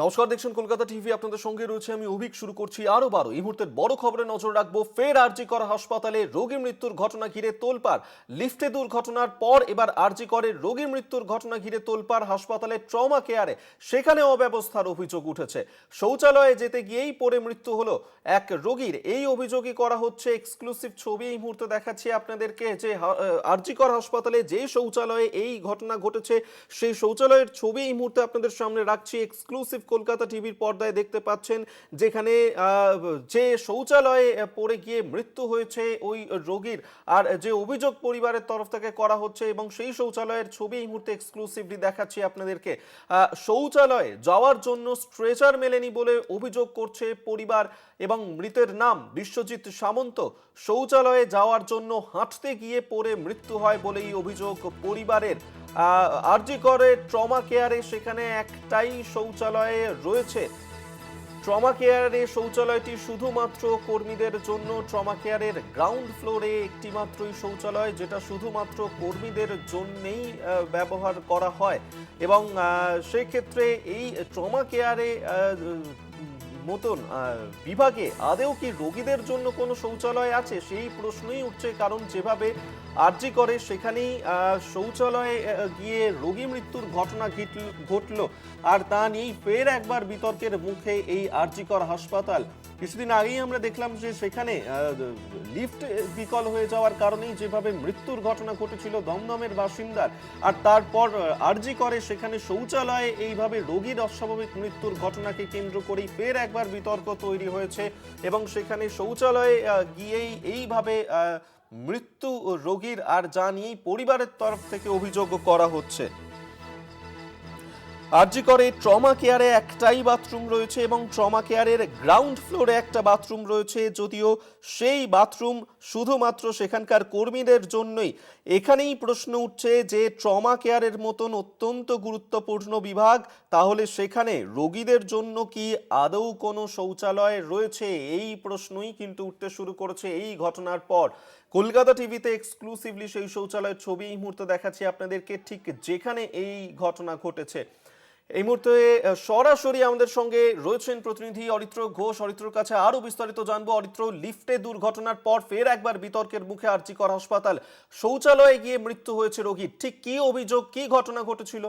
নমস্কার, দেখছেন কলকাতা টিভি। আপনাদের সঙ্গে রয়েছে আমি অভিক। শুরু করছি আরো এই মুহূর্তের বড় খবরে নজর রাখবো। ফের আরজি কর হাসপাতালে রোগী মৃত্যুর ঘটনা ঘিরে তোলপাড়। লিফটে দুর্ঘটনার পর এবার আরজি করের রোগী মৃত্যুর ঘটনা ঘিরে তোলপাড় হাসপাতালে ট্রমা কেয়ারে। সেখানে অব্যবস্থার অভিযোগ উঠেছে। শৌচালয়ে যেতে গিয়েই পড়ে মৃত্যু হলো এক রোগীর। এই অভিযোগই করা হচ্ছে। এক্সক্লুসিভ ছবি এই মুহূর্তে দেখাচ্ছি আপনাদেরকে, যে আরজি কর হাসপাতালে যে শৌচালয়ে এই ঘটনা ঘটেছে সেই শৌচালয়ের ছবি এই মুহূর্তে আপনাদের সামনে রাখছি। এক্সক্লুসিভ কলকাতা টিভির পর্দায় দেখতে পাচ্ছেন, যেখানে যে শৌচালয়ে পড়ে গিয়ে মৃত্যু হয়েছে ওই রোগীর, আর যে অভিযোগ পরিবারের তরফ থেকে করা হচ্ছে, এবং সেই শৌচালয়ের ছবি এই মুহূর্তে এক্সক্লুসিভলি দেখাচ্ছি আপনাদেরকে। শৌচালয়ে যাওয়ার জন্য স্ট্রেচার মেলেনি বলে অভিযোগ করছে পরিবার, এবং মৃতের নাম বিশ্বজিৎ সামন্ত। শৌচালয়ে যাওয়ার জন্য হাঁটতে গিয়ে পড়ে মৃত্যু হয় বলেই অভিযোগ পরিবারের। আরজি করে ট্রমা কেয়ারে সেখানে একটাই শৌচালয়ে রয়েছে। ট্রমা কেয়ারে শৌচালয়টি শুধুমাত্র কর্মীদের জন্য। ট্রমা কেয়ারের গ্রাউন্ড ফ্লোরে একটি মাত্রই শৌচালয়, যেটা শুধুমাত্র কর্মীদের জন্যই ব্যবহার করা হয়। এবং সেক্ষেত্রে এই ট্রমা কেয়ারে মতন বিভাগে আদেও কি রোগীদের জন্য কোনো শৌচালয় আছে, সেই প্রশ্নই উঠছে। কারণ যেভাবে আরজি করে সেখানেই শৌচালয়ে গিয়ে রোগী মৃত্যুর ঘটনা ঘটল, আর তা নিয়েই ফের একবার বিতর্কের মুখে এই আরজি কর হাসপাতাল। কিছুদিন আগেই আমরা দেখলাম যে সেখানে লিফট বিকল হয়ে যাওয়ার কারণেই যেভাবে মৃত্যুর ঘটনা ঘটেছিল দমদমের বাসিন্দার, আর তারপর আরজি করে সেখানে শৌচালয়ে এইভাবে রোগীর অস্বাভাবিক মৃত্যুর ঘটনাকে কেন্দ্র করেই ফের একবার বিতর্ক তৈরি হয়েছে। এবং সেখানে শৌচালয়ে গিয়েই এইভাবে মৃত্যু রোগীর, আর যা নিয়েই পরিবারের তরফ থেকে অভিযোগ করা হচ্ছে। আরজি করে ট্রমা কেয়ারে একটাই বাথরুম রয়েছে, এবং ট্রমা কেয়ারের গ্রাউন্ড ফ্লোরে একটা বাথরুম রয়েছে, যদিও সেই বাথরুম শুধুমাত্র সেখানকার কর্মীদের জন্যই। এখানেই প্রশ্ন উঠছে যে ট্রমা কেয়ারের মতন অত্যন্ত গুরুত্বপূর্ণ বিভাগ, তাহলে সেখানে রোগীদের জন্য কি আদৌ কোনো শৌচালয় রয়েছে? এই প্রশ্নই কিন্তু উঠতে শুরু করেছে এই ঘটনার পর। কলকাতা টিভিতে এক্সক্লুসিভলি সেই শৌচালয়ের ছবি এই মুহূর্তে দেখাচ্ছি আপনাদেরকে, ঠিক যেখানে এই ঘটনা ঘটেছে। এই মুহূর্তে সরাসরি আমাদের সঙ্গে রয়েছেন প্রতিনিধি অরিত্র ঘোষ। অরিত্রর কাছে আরো বিস্তারিত জানবো। অরিত্র, লিফটে দুর্ঘটনার পর ফের একবার বিতর্কের মুখে আরজি কর হাসপাতাল। শৌচালয়ে গিয়ে মৃত্যু হয়েছে রোগীর, ঠিক কি অভিযোগ, কি ঘটনা ঘটেছিল?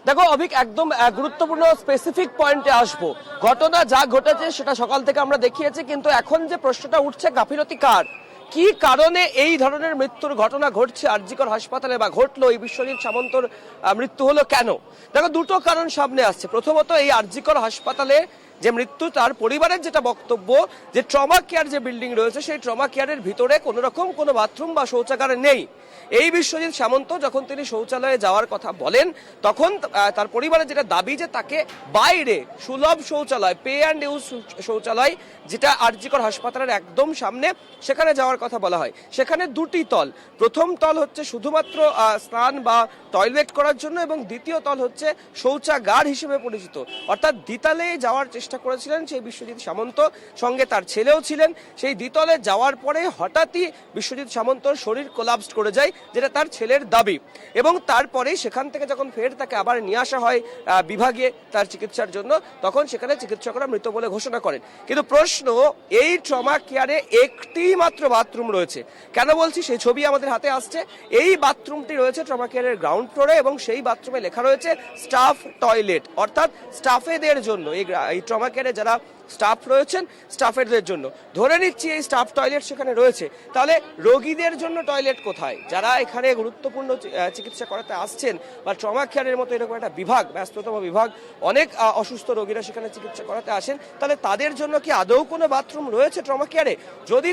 দেখো অভিক, একদম গুরুত্বপূর্ণ স্পেসিফিক পয়েন্টে আসবো। ঘটনা যা ঘটেছে সেটা সকাল থেকে আমরা দেখিয়েছি, কিন্তু এখন যে প্রশ্নটা উঠছে গাফিলতি কার, কি কারণে এই ধরনের মৃত্যুর ঘটনা ঘটছে আরজি কর হাসপাতালে, বা ঘটলো এই বিশ্বজিৎ সামন্তর মৃত্যু হলো কেন? দেখো দুটো কারণ সামনে আসছে। প্রথমত, এই আরজি কর হাসপাতালে যে মৃত্যু, তার পরিবারের যেটা বক্তব্য যে ট্রমা কেয়ার যে বিল্ডিং রয়েছে সেই ট্রমা কেয়ারের ভিতরে কোনো রকম কোনো বাথরুম বা শৌচাগার নেই। এই বিশ্বজিৎ সামন্ত যখন তিনি শৌচালয়ে যাওয়ার কথা বলেন, তখন তার পরিবারের যেটা দাবি যে তাকে বাইরে সুলভ শৌচালয়, পে অ্যান্ড ইউজ শৌচালয়, যেটা আরজি কর হাসপাতালের একদম সামনে, সেখানে যাওয়ার কথা বলা হয়। সেখানে দুটি তল, প্রথম তল হচ্ছে শুধুমাত্র স্নান বা টয়লেট করার জন্য, এবং দ্বিতীয় তল হচ্ছে শৌচাগার হিসেবে পরিচিত। অর্থাৎ দ্বিতলে যাওয়ার চেষ্টা করেছিলেন সেই বিশ্বজিৎ সামন্ত, সঙ্গে তার ছেলেও ছিলেন। সেই দ্বিতলে যাওয়ার পরে হঠাৎই বিশ্বজিৎ সামন্তর শরীর কোলাপস করে যায়, যেটা তার ছেলের দাবি। এবং তারপরে সেখান থেকে যখন ফের তাকে আবার নিয়ে আসা হয় বিভাগে তার চিকিৎসার জন্য, তখন সেখানে চিকিৎসকরা মৃত বলে ঘোষণা করেন। কিন্তু প্রশ্ন, এই ট্রমা কেয়ারে একটি মাত্র বাথরুম রয়েছে। কেন বলছি, সেই ছবি আমাদের হাতে আসছে। এই বাথরুমটি রয়েছে ট্রমা কেয়ারের গ্রাউন্ড ফ্লোরে, এবং সেই বাথরুমে লেখা রয়েছে স্টাফ টয়লেট, অর্থাৎ স্টাফেদের জন্য। এই ট্রমা কেয়ারে যারা স্টাফ রয়েছেন, স্টাফেদের জন্য। ধরে নিচ্ছি এই স্টাফ টয়লেট সেখানে রয়েছে, তাহলে রোগীদের জন্য টয়লেট কোথায়? যারা এখানে গুরুত্বপূর্ণ চিকিৎসা করাতে আসছেন, বা ট্রমা কেয়ারের মতো এরকম একটা বিভাগ, ব্যস্ততম বিভাগ, অনেক অসুস্থ রোগীরা সেখানে চিকিৎসা করাতে আসেন, তাহলে তাদের জন্য কি আদৌ কোনো বাথরুম রয়েছে ট্রমা কেয়ারে? যদি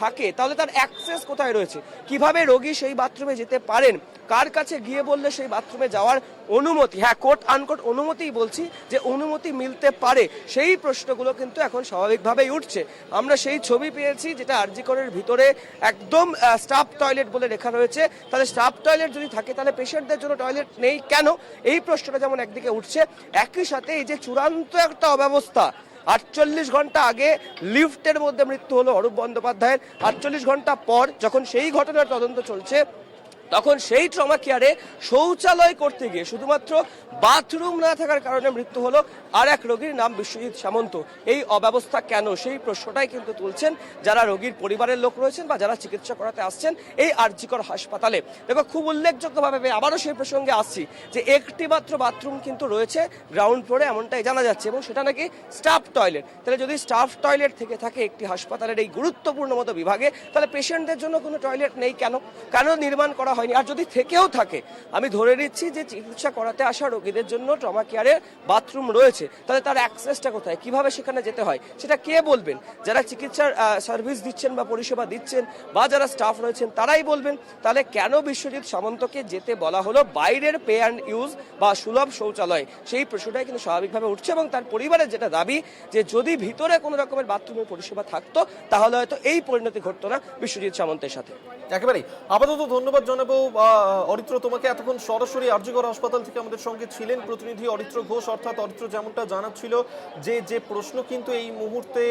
থাকে তাহলে তার অ্যাক্সেস কোথায় রয়েছে? কিভাবে রোগী সেই বাথরুমে যেতে পারেন? কার কাছে গিয়ে বললে সেই বাথরুমে যাওয়ার অনুমতি, হ্যাঁ কোট আনকোট অনুমতিই বলছি, যে অনুমতি মিলতে পারে? সেই প্রশ্নগুলো কিন্তু এখন স্বাভাবিকভাবেই উঠছে। আমরা সেই ছবি পেয়েছি যেটা আরজি করের ভিতরে একদম স্টাফ টয়লেট বলে লেখা রয়েছে। তাহলে স্টাফ টয়লেট যদি থাকে, তাহলে পেশেন্টদের জন্য টয়লেট নেই কেন? এই প্রশ্নটা যেমন একদিকে উঠছে, একই সাথে এই যে চূড়ান্ত একটা অব্যবস্থা, 48 ঘন্টা আগে লিফটের মধ্যে মৃত্যু হলো অরূপ বন্দ্যোপাধ্যায়ের, 48 ঘন্টা পর যখন সেই ঘটনার তদন্ত চলছে, তখন সেই ট্রমা কেয়ারে শৌচালয় করতে গিয়ে শুধুমাত্র বাথরুম না থাকার কারণে মৃত্যু হলো আর এক রোগীর, নাম বিশ্বজিৎ সামন্ত। এই অব্যবস্থা কেন, সেই প্রশ্নটাই কিন্তু তুলছেন যারা রোগীর পরিবারের লোক রয়েছেন বা যারা চিকিৎসা করাতে আসছেন এই আরজিকর হাসপাতালে। দেখো, খুব উল্লেখযোগ্যভাবে আবারও সেই প্রসঙ্গে আসছি যে একটি মাত্র বাথরুম কিন্তু রয়েছে গ্রাউন্ড ফ্লোরে, এমনটাই জানা যাচ্ছে, এবং সেটা নাকি স্টাফ টয়লেট। তাহলে যদি স্টাফ টয়লেট থেকে থাকে একটি হাসপাতালের এই গুরুত্বপূর্ণ মতো বিভাগে, তাহলে পেশেন্টদের জন্য কোনো টয়লেট নেই কেন, কেন নির্মাণ করা হয়নি? আর যদি থেকেও থাকে, আমি ধরে নিচ্ছি যে চিকিৎসা করাতে আসা রোগীদের জন্য ট্রমা কেয়ারে বাথরুম রয়েছে, তাহলে তার অ্যাক্সেসটা কোথায়, কিভাবে সেখানে যেতে হয়, সেটা কে বলবেন? যারা চিকিৎসার সার্ভিস দিচ্ছেন বা পরিষেবা দিচ্ছেন বা যারা স্টাফ রয়েছেন তারাই বলবেন। তাহলে কেন বিশ্বজিৎ সামন্তকে যেতে বলা হলো বাইরের পে অ্যান্ড ইউজ বা সুলভ শৌচালয়? সেই প্রশ্নটাই কিন্তু স্বাভাবিকভাবে উঠছে, এবং তার পরিবারের যেটা দাবি যে যদি ভিতরে কোনো রকমের বাথরুমের পরিষেবা থাকতো তাহলে হয়তো এই পরিণতি ঘটতো না বিশ্বজিৎ সামন্তের সাথে। একেবারেই। আপাতত ধন্যবাদ জানাবো অরিত্র তোমাকে। এতক্ষণ সরাসরি আরজিকর হাসপাতাল থেকে আমাদের সঙ্গে ছিলেন প্রতিনিধি অরিত্র ঘোষ। অর্থাৎ অরিত্র যেমনটা জানাচ্ছিল যে প্রশ্ন কিন্তু এই মুহূর্তে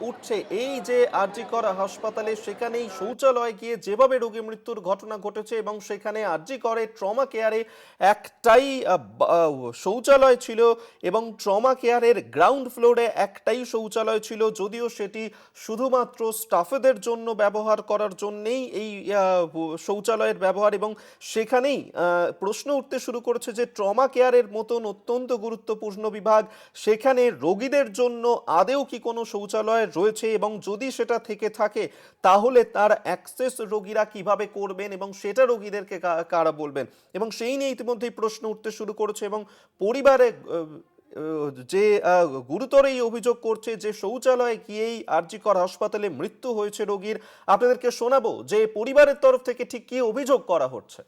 উঠছে, এই যে আরজিকর হাসপাতালে সেখানেই শৌচালয়ে গিয়ে যেভাবে রোগী মৃত্যুর ঘটনা ঘটেছে এবং সেখানে আরজিকরে ট্রমা কেয়ারে একটাই শৌচালয় ছিল এবং ট্রমা কেয়ারের গ্রাউন্ড ফ্লোরে একটাই শৌচালয় ছিল, যদিও সেটি শুধুমাত্র স্টাফেদের জন্য ব্যবহার করার জন্যেই এই শৌচালয়ের ব্যবহার, এবং সেখানেই প্রশ্ন উঠতে শুরু করেছে যে ট্রমা কেয়ারের মতন অত্যন্ত গুরুত্বপূর্ণ বিভাগ, সেখানে রোগীদের জন্য আদেও কি কোনো শৌচালয় রয়েছে, এবং যদি সেটা থেকে থাকে তাহলে তার অ্যাক্সেস রোগীরা কিভাবে করবেন এবং সেটা রোগীদেরকে কারা বলবেন, এবং সেই নিয়ে ইতিমধ্যেই প্রশ্ন উঠতে শুরু করেছে। এবং পরিবারে যে গুরুতর এই অভিযোগ করছে যে শৌচালয়ে গিয়েই আরজিকর হাসপাতালে মৃত্যু হয়েছে রোগীর। আপনাদেরকে শোনাবো যে পরিবারের তরফ থেকে ঠিক কি অভিযোগ করা হচ্ছে।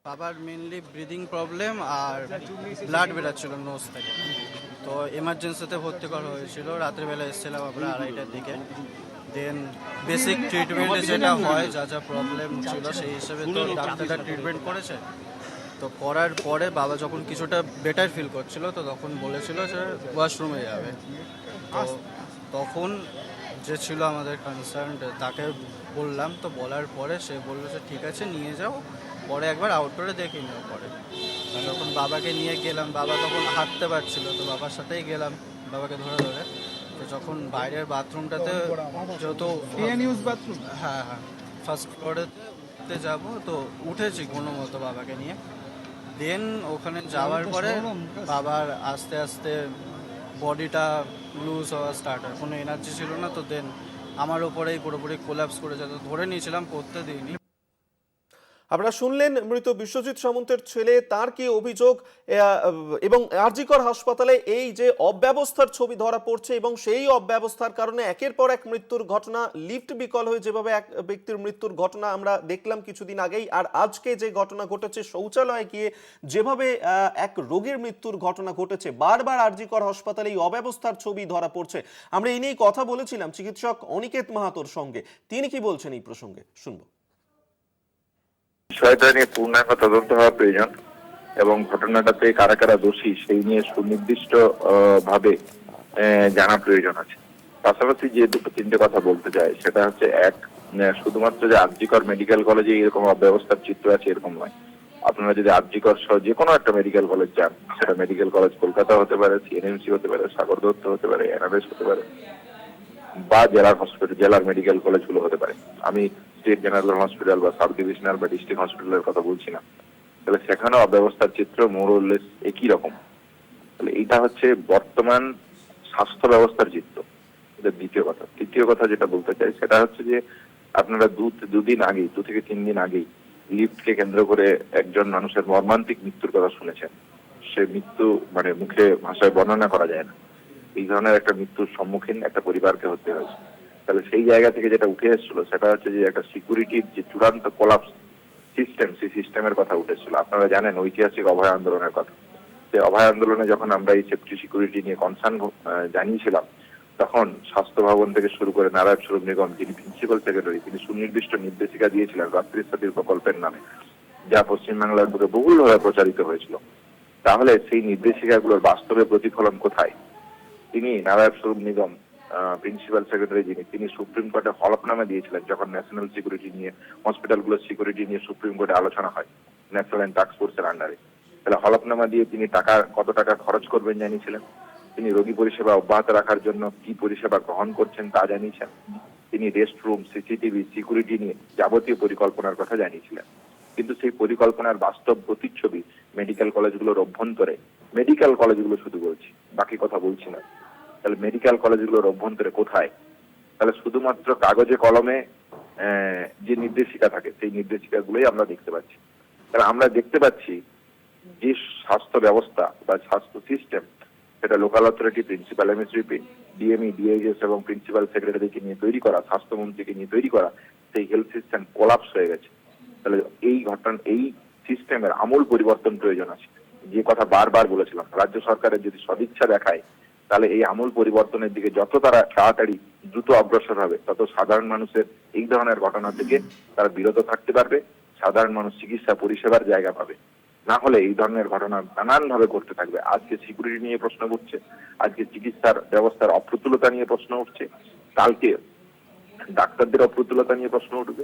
বাবার মেনলি ব্রিদিং প্রবলেম আর ব্লাড বেরাচ্ছিল নোজ থেকে, তো এমার্জেন্সিতে ভর্তি করা হয়েছিল। রাত্রেবেলা এসেছিলাম আমরা 2:30টার দিকে। দেন বেসিক ট্রিটমেন্টে যেটা হয়, যা যা প্রবলেম ছিল সেই হিসেবে তো ডাক্তাররা ট্রিটমেন্ট করেছে। তো করার পরে বাবা যখন কিছুটা বেটার ফিল করছিল তো তখন বলেছিল যে ওয়াশরুমে যাবে। তো তখন যে ছিল আমাদের কনসার্ন তাকে বললাম, তো বলার পরে সে বললো যে ঠিক আছে নিয়ে যাও, পরে একবার আউটডোরে দেখে নেওয়ার পরে যখন বাবাকে নিয়ে গেলাম, বাবা তখন হাঁটতে পারছিল, তো বাবার সাথেই গেলাম বাবাকে ধরে ধরে। তো যখন বাইরের বাথরুমটাতে যেহেতু হ্যাঁ ফার্স্ট ফ্লোরেতে যাবো, তো উঠেছি কোনো মতো বাবাকে নিয়ে। দেন ওখানে যাওয়ার পরে বাবার আস্তে আস্তে বডিটা লুজ হওয়া স্টার্ট হয়, কোনো এনার্জি ছিল না। তো দেন আমার ওপরেই পুরোপুরি কোল্যাপস করে যেত, ধরে নিয়েছিলাম, করতে দিইনি। আপনারা শুনলেন মৃত বিশ্বজিৎ সামন্তের ছেলে, তার কি অভিযোগ, এবং আরজিকর হাসপাতালে এই যে অব্যবস্থার ছবি ধরা পড়ছে এবং সেই অব্যবস্থার কারণে একের পর এক মৃত্যুর ঘটনা, লিফট বিকল হয়ে যেভাবে এক ব্যক্তির মৃত্যুর ঘটনা আমরা দেখলাম কিছুদিন আগেই, আর আজকে যে ঘটনা ঘটেছে শৌচালয়ে গিয়ে যেভাবে এক রোগীর মৃত্যুর ঘটনা ঘটেছে, বারবার আরজিকর হাসপাতালে এই অব্যবস্থার ছবি ধরা পড়ছে। আমরা এই নিয়ে কথা বলেছিলাম চিকিৎসক অনিকেত মাহাতোর সঙ্গে, তিনি কি বলছেন এই প্রসঙ্গে শুনবো। বিষয়টা নিয়ে পূর্ণাঙ্গ তদন্ত হওয়া প্রয়োজন এবং ঘটনাটাতে কারা কারা দোষী সেই নিয়ে সুনির্দিষ্ট ভাবে জানা প্রয়োজন আছে। পাশাপাশি যে দুটো তিনটে কথা বলতে চাই সেটা হচ্ছে, এক, শুধুমাত্র যে আরজিকর মেডিকেল কলেজে এরকম অব্যবস্থার চিত্র আছে এরকম নয়। আপনারা যদি আরজিকর সহ যে কোনো একটা মেডিকেল কলেজ যান, সেটা মেডিকেল কলেজ কলকাতা হতে পারে, সিএনএমসি হতে পারে, সাগর দত্ত হতে পারে, এনআরএস হতে পারে, বা জেলার হসপিটাল, জেলার মেডিকেল কলেজগুলো হতে পারে। আমি স্টেট জেনারেল হসপিটাল বা সাব ডিভিশনাল বা ডিস্ট্রিক্ট হসপিটালের কথা বলছি না। তাহলে সেখানেও অব্যবস্থার চিত্র মোরলেস একই রকম। তাহলে এইটা হচ্ছে বর্তমান স্বাস্থ্য ব্যবস্থার চিত্র। এটা দ্বিতীয় কথা। তৃতীয় কথা যেটা বলতে চাই সেটা হচ্ছে যে, আপনারা দুদিন আগেই, 2 থেকে 3 দিন আগেই লিফটকে কেন্দ্র করে একজন মানুষের মর্মান্তিক মৃত্যুর কথা শুনেছেন। সে মৃত্যু মানে মুখে ভাষায় বর্ণনা করা যায় না। এই ধরনের একটা মৃত্যুর সম্মুখীন একটা পরিবারকে হতে হয়েছে। তাহলে সেই জায়গা থেকে যেটা উঠে এসেছিল সেটা হচ্ছে যে একটা সিকিউরিটির যে চূড়ান্ত কোলাপস সিস্টেম, সেই সিস্টেমের কথা উঠেছিল। আপনারা জানেন ঐতিহাসিক অভয় আন্দোলনের কথা। সেই অভয় আন্দোলনে যখন আমরা এই সেফটি সিকিউরিটি নিয়ে কনসার্ন জানিয়েছিলাম, তখন স্বাস্থ্য ভবন থেকে শুরু করে নারায়ণ স্বরূপ নিগম, যিনি প্রিন্সিপাল সেক্রেটারি, তিনি সুনির্দিষ্ট নির্দেশিকা দিয়েছিলেন রাত্রি সাথীর প্রকল্পের নামে, যা পশ্চিমবাংলার বুকে বহুলভাবে প্রচারিত হয়েছিল। তাহলে সেই নির্দেশিকাগুলোর বাস্তবে প্রতিফলন কোথায়? তিনি নারায়ণ স্বরূপ নিগম প্রিন্সিপাল সেক্রেটারি যিনি, তিনি সুপ্রিম কোর্টে হলফনামা দিয়েছিলেন যখন ন্যাশনাল সিকিউরিটি নিয়ে, হসপিটালগুলোর সিকিউরিটি নিয়ে সুপ্রিম কোর্টে আলোচনা হয় ন্যাশনাল অ্যান্ড টাস্ক ফোর্সের আন্ডারে। তাহলে হলফনামা দিয়ে তিনি কত টাকা খরচ করবেন জানিয়েছিলেন। তিনি রোগী পরিষেবা অব্যাহত রাখার জন্য কি পরিষেবা গ্রহণ করছেন তা জানিয়েছেন। তিনি রেস্ট রুম, সিসিটিভি, সিকিউরিটি নিয়ে যাবতীয় পরিকল্পনার কথা জানিয়েছিলেন। কিন্তু সেই পরিকল্পনার বাস্তব প্রতিচ্ছবি মেডিকেল কলেজগুলোর অভ্যন্তরে, মেডিকেল কলেজগুলো শুধু বলছি, বাকি কথা বলছি না, তাহলে মেডিকেল কলেজগুলোর অভ্যন্তরে কোথায়? তাহলে শুধুমাত্র কাগজে কলমে যে নির্দেশিকা থাকে সেই নির্দেশিকাগুলোই আমরা দেখতে পাচ্ছি। তাহলে আমরা দেখতে পাচ্ছি যে স্বাস্থ্য ব্যবস্থা বা স্বাস্থ্য সিস্টেম, সেটা local authority, principal MSDP, DME, DIS এবং প্রিন্সিপাল সেক্রেটারিকে নিয়ে তৈরি করা, স্বাস্থ্যমন্ত্রীকে নিয়ে তৈরি করা, সেই হেলথ সিস্টেম কোলাপস হয়ে গেছে। তাহলে এই সিস্টেমের আমূল পরিবর্তন প্রয়োজন আছে। যে কথা বারবার বলেছিলাম, রাজ্য সরকারের যদি সদিচ্ছা দেখায় তাহলে এই আমূল পরিবর্তনের দিকে যত তারা তাড়াতাড়ি দ্রুত অগ্রসর হবে, তত সাধারণ মানুষের এই ধরনের ঘটনা থেকে তারা বিরত থাকতে পারবে, সাধারণ মানুষ চিকিৎসা পরিষেবার জায়গা পাবে। না হলে এই ধরনের ঘটনা নানান ভাবে করতে থাকবে। আজকে সিকিউরিটি নিয়ে প্রশ্ন উঠছে, আজকে চিকিৎসার ব্যবস্থার অপ্রতুলতা নিয়ে প্রশ্ন উঠছে, কালকে ডাক্তারদের অপ্রতুলতা নিয়ে প্রশ্ন উঠবে,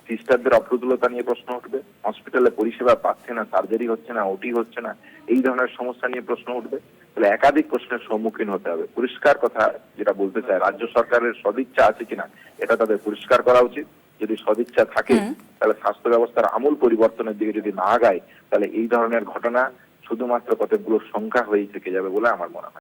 সিস্টারদের অপ্রতুলতা নিয়ে প্রশ্ন উঠবে, হসপিটালে পরিষেবা পাচ্ছে না, সার্জারি হচ্ছে না, ওটি হচ্ছে না, এই ধরনের সমস্যা নিয়ে প্রশ্ন উঠবে। তাহলে একাধিক প্রশ্নের সম্মুখীন হতে হবে। পরিষ্কার কথা যেটা বলতে চাই, রাজ্য সরকারের সদিচ্ছা আছে কিনা এটা তাদের পরিষ্কার করা উচিত। যদি সদিচ্ছা থাকে তাহলে স্বাস্থ্য ব্যবস্থার আমূল পরিবর্তনের দিকে যদি না আগায়, তাহলে এই ধরনের ঘটনা শুধুমাত্র কতগুলো সংখ্যা হয়েই থেকে যাবে বলে আমার মনে হয়।